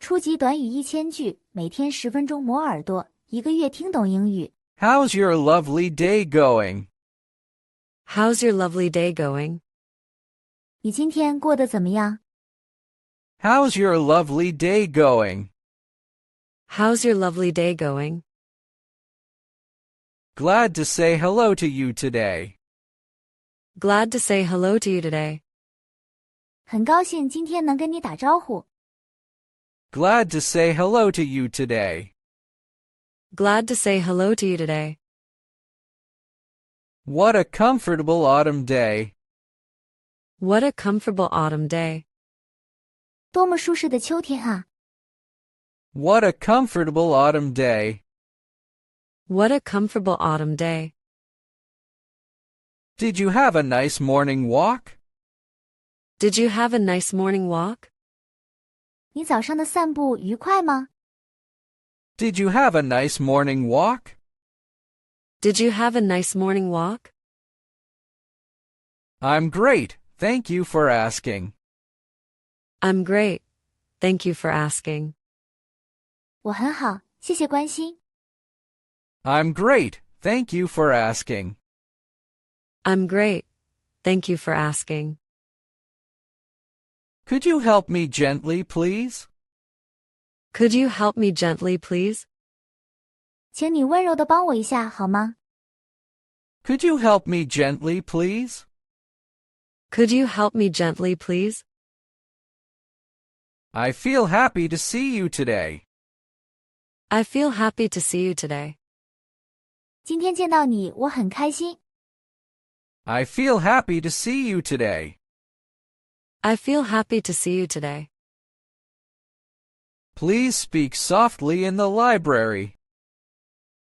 初级短语1000句，每天10分钟磨耳朵，一个月听懂英语。 How's your lovely day going? How's your lovely day going? 你今天过得怎么样？ How's your lovely day going? How's your lovely day going? Glad to say hello to you today. Glad to say hello to you today. 很高兴今天能跟你打招呼。 Glad to say hello to you today. Glad to say hello to you today. What a comfortable autumn day. What a comfortable autumn day. 多么舒适的秋天啊！ What a comfortable autumn day. What a comfortable autumn day. Did you have a nice morning walk? Did you have a nice morning walk? 你早上的散步愉快吗？ Did you have a nice morning walk? Did you have a nice morning walk? I'm great, thank you for asking. I'm great. Thank you for asking. 我很好，谢谢关心。 I'm great, thank you for asking. I'm great. Thank you for asking. Could you help me gently, please? Could you help me gently, please? 请你温柔地帮我一下好吗？ Could you help me gently, please? Could you help me gently, please? I feel happy to see you today. I feel happy to see you today. 今天见到你，我很开心。 I feel happy to see you today. I feel happy to see you today. Please speak softly in the library.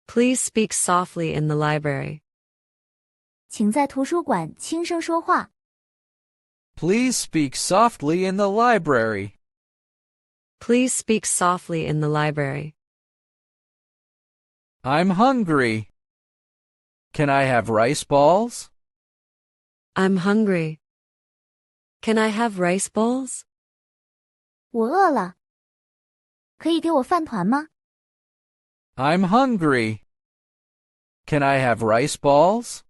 Please speak softly in the library. 请在图书馆轻声说话。 Please speak softly in the library. Please speak softly in the library. I'm hungry. Can I have rice balls? I'm hungry. Can I have rice balls? 我饿了，可以给我饭团吗？ I'm hungry. Can I have rice balls?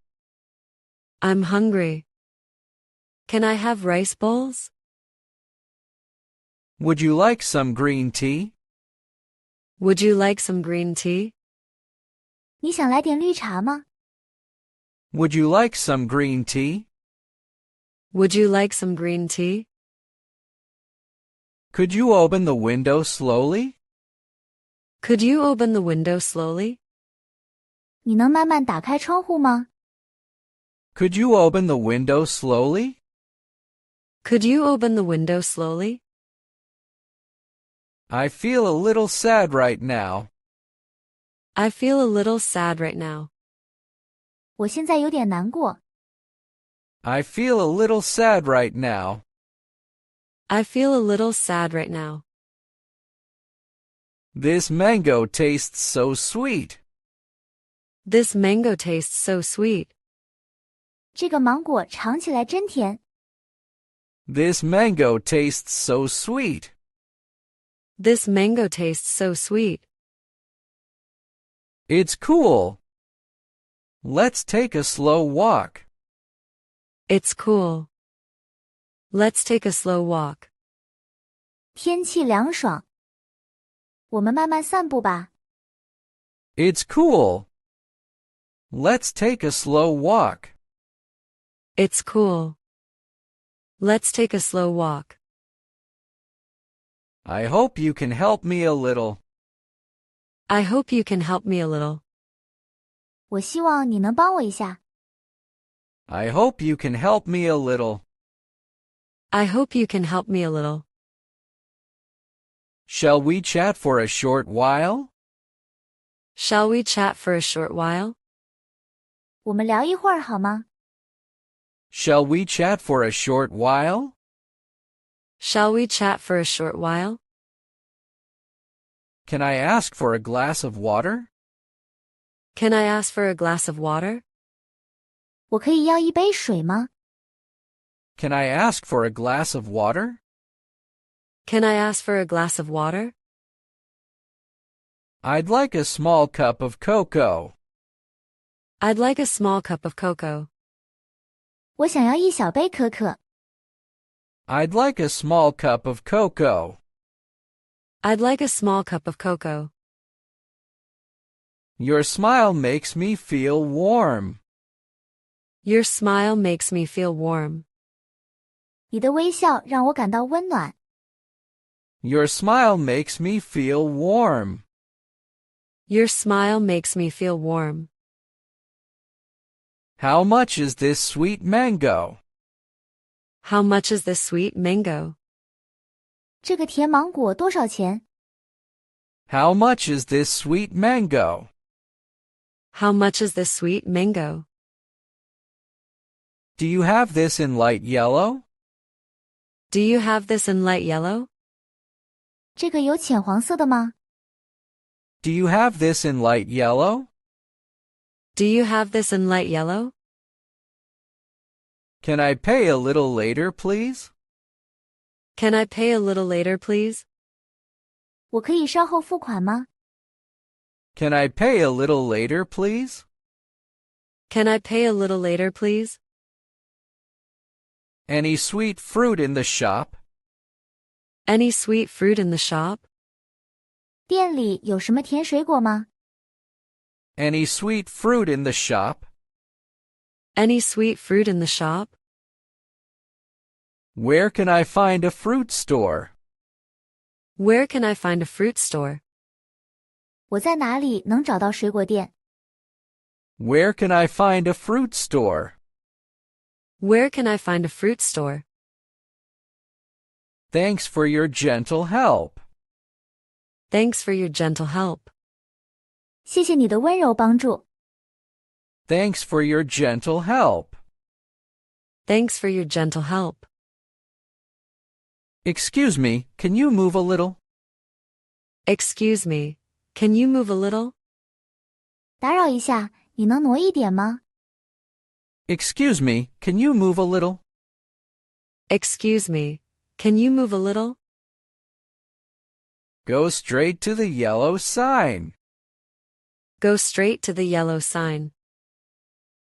I'm hungry. Can I have rice balls? Would you like some green tea? Would you like some green tea? 你想来点绿茶吗？ Would you like some green tea? Would you like some green tea? Could you open the window slowly? Could you open the window slowly? 你能慢慢打开窗户吗？ Could you open the window slowly? Could you open the window slowly? I feel a little sad right now. I feel a little sad right now. 我现在有点难过。 I feel a little sad right now. I feel a little sad right now. This mango tastes so sweet. This mango tastes so sweet. 这个芒果尝起来真甜。 This mango tastes so sweet. This mango tastes so sweet. It's cool. Let's take a slow walk. It's cool. Let's take a slow walk. 天气凉爽，我们慢慢散步吧。 It's cool. Let's take a slow walk. It's cool. Let's take a slow walk. I hope you can help me a little. I hope you can help me a little. 我希望你能帮我一下。 I hope you can help me a little. I hope you can help me a little. Shall we chat for a short while? Shall we chat for a short while? 我们聊一会儿好吗？ Shall we chat for a short while? Shall we chat for a short while? Can I ask for a glass of water? Can I ask for a glass of water? 我可以要一杯水吗？ Can I ask for a glass of water? Can I ask for a glass of water? I'd like a small cup of cocoa. I'd like a small cup of cocoa. 我想要一小杯可可。I'd like a small cup of cocoa. I'd like a small cup of cocoa. Your smile makes me feel warm. Your smile makes me feel warm. 你的微笑让我感到温暖。Your smile makes me feel warm. Your smile makes me feel warm. How much is this sweet mango? How much is this sweet mango? 这个甜芒果多少钱？ How much is this sweet mango? How much is this sweet mango? Do you have this in light yellow? Do you have this in light yellow? 这个有浅黄色的吗？ Do you have this in light yellow? Do you have this in light yellow? Can I pay a little later, please? Can I pay a little later, please? 我可以稍后付款吗？ Can I pay a little later, please? Can I pay a little later, please? Any sweet fruit in the shop? Any sweet fruit in the shop? 店里有什么甜水果吗？ Any sweet fruit in the shop? Any sweet fruit in the shop? Where can I find a fruit store? Where can I find a fruit store? 我在哪里能找到水果店？ Where can I find a fruit store? Where can I find a fruit store? Thanks for your gentle help. Thanks for your gentle help. 谢谢你的温柔帮助。 Thanks for your gentle help. Thanks for your gentle help. Excuse me, can you move a little? Excuse me, can you move a little? 打扰一下，你能挪一点吗？ Excuse me, can you move a little? Excuse me, can you move a little? Go straight to the yellow sign. Go straight to the yellow sign.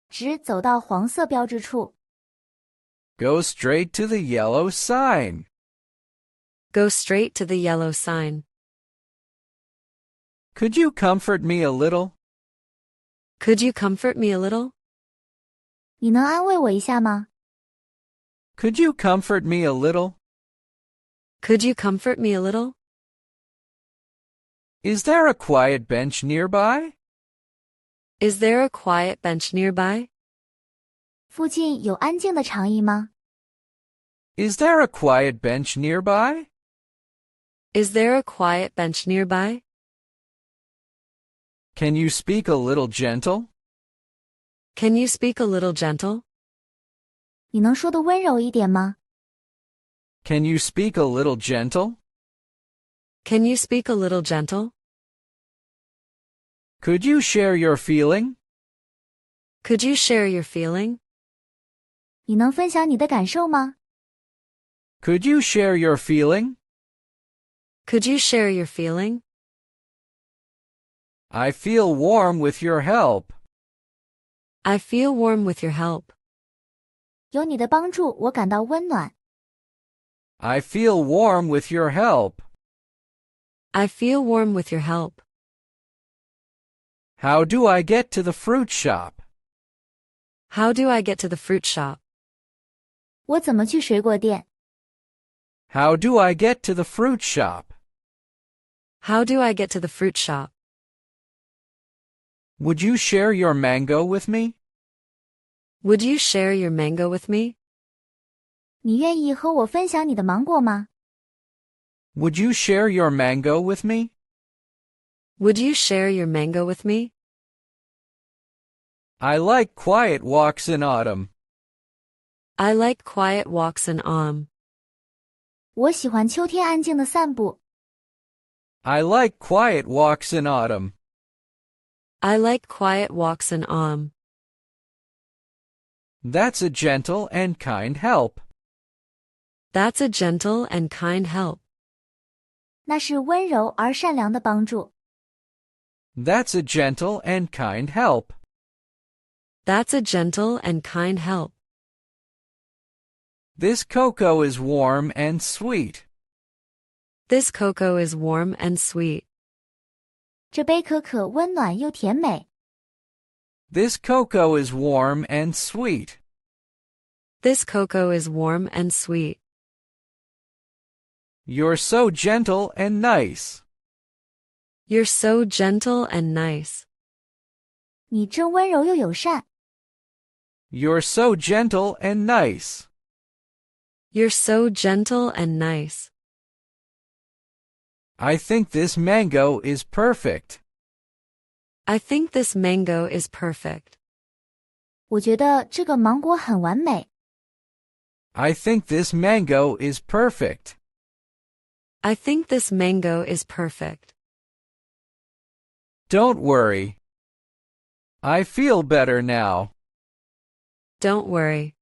直走到黄色标志处。 Go straight to the yellow sign. Go straight to the yellow sign. Could you comfort me a little? Could you comfort me a little? 你能安慰我一下吗？ Could you comfort me a little? Could you comfort me a little? Is there a quiet bench nearby? Is there a quiet bench nearby? 附近有安静的长椅吗？ Is there a quiet bench nearby? Is there a quiet bench nearby? Can you speak a little gentle? Can you speak a little gentle? 你能说的温柔一点吗？ Can you speak a little gentle? Can you speak a little gentle? Could you share your feeling? Could you share your feeling? 你能分享你的感受吗？ Could you share your feeling? Could you share your feeling? I feel warm with your help. I feel warm with your help. 有你的帮助，我感到温暖。 I feel warm with your help. I feel warm with your help. How do I get to the fruit shop? How do I get to the fruit shop? 我怎么去水果店？ How do I get to the fruit shop? How do I get to the fruit shop? Would you share your mango with me? Would you share your mango with me? 你愿意和我分享你的芒果吗？ Would you share your mango with me? Would you share your mango with me? I like quiet walks in autumn. I like quiet walks in autumn. 我喜欢秋天安静的散步。 I like quiet walks in autumn. I like quiet walks in autumn. That's a gentle and kind help. That's a gentle and kind help. 那是温柔而善良的帮助。That's a gentle and kind help. That's a gentle and kind help. This cocoa is warm and sweet. This cocoa is warm and sweet. 这杯可可温暖又甜美。This cocoa is warm and sweet. This cocoa is warm and sweet. You're so gentle and nice. You're so gentle and nice. 你真温柔又友善。You're so gentle and nice. You're so gentle and nice. I think this mango is perfect. I think this mango is perfect. 我觉得这个芒果很完美。I think this mango is perfect. I think this mango is perfect. Don't worry. I feel better now. Don't worry.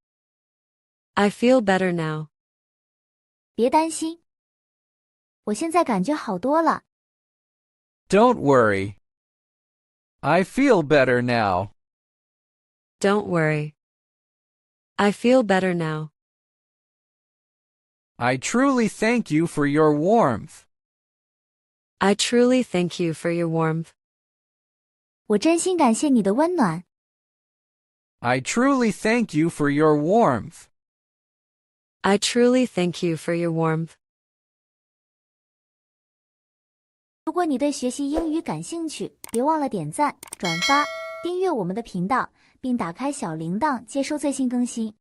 I feel better now. 别担心，我现在感觉好多了。Don't worry. I feel better now. Don't worry. I feel better now. I truly thank you for your warmth. I truly thank you for your warmth. 我真心感谢你的温暖。I truly thank you for your warmth. I truly thank you for your warmth. 如果你对学习英语感兴趣，别忘了点赞、转发、订阅我们的频道，并打开小铃铛接收最新更新。